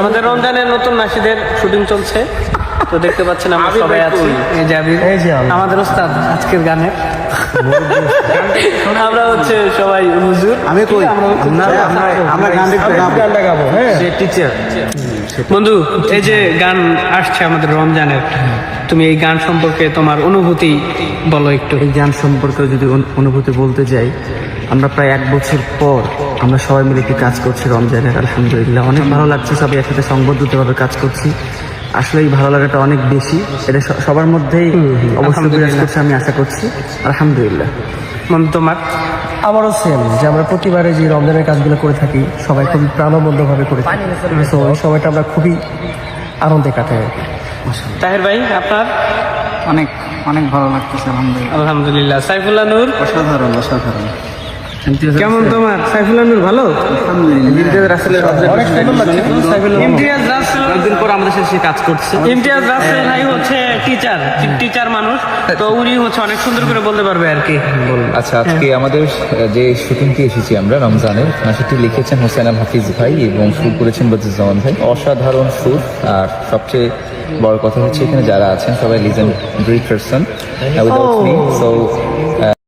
আমাদের রমজানের নতুন নাশিদের শুটিং চলছে, তো দেখতে পাচ্ছেন আমরা সবাই আছি। এই যে আবির, আমাদের ওস্তাদ আজকের গানের। আমরা হচ্ছে সবাই হুজুর। আমি কই আমরা গানটা গাবো। হ্যাঁ, সে টিচার। বন্ধু, এই যে গান আসছে আমাদের রমজানের, তুমি এই গান সম্পর্কে তোমার অনুভূতি বলো একটু। এই গান সম্পর্কে যদি অনুভূতি বলতে যাই, আমরা প্রায় 1 বছর পর আমরা সবাই মিলে একটি কাজ করছি রমজানের। আলহামদুলিল্লাহ অনেক ভালো লাগছে, সবাই একসাথে সংবদ্ধভাবে কাজ করছি। আসলে এই ভালো লাগাটা অনেক বেশি, এটা সবার মধ্যেই অবশ্যই বিরাজ করছে, আমি আশা করছি। আলহামদুলিল্লাহ। বন্ধু তোমার? আমারও সেম, যে আমরা প্রতিবারে যে রমজানের কাজগুলো করে থাকি সবাই খুবই প্রাণবন্তভাবে করে থাকি। তো এই সময়টা আমরা খুবই আনন্দে কাটাই। তাহের ভাই আপনার? অনেক অনেক ভালো লাগতেছে আলহামদুলিল্লাহ। আলহামদুলিল্লাহ। সাইফুল্লাহ নূর? অসাধারণ অসাধারণ। কেমন তোমার? সাইফুল্লাহ নূর ভালো? ইমতিয়াজ রাসেল অনেকদিন পর আমাদের সাথে সে কাজ করছে। ইমতিয়াজ রাসেল ভাই হচ্ছে টিচার মানুষ, তো উনি হচ্ছে অনেক সুন্দর করে বলতে পারবে আর কি। আচ্ছা, আজকে আমাদের যে শুটিংটি এসেছি আমরা রমজানের, সেটি লিখেছেন হোসেন হাফিজ ভাই এবং সুর করেছেন বদিউজ্জামান ভাই। অসাধারণ সুর, আর সবচেয়ে বড় কথা হচ্ছে এখানে যারা আছেন সবাই legendary person without me. So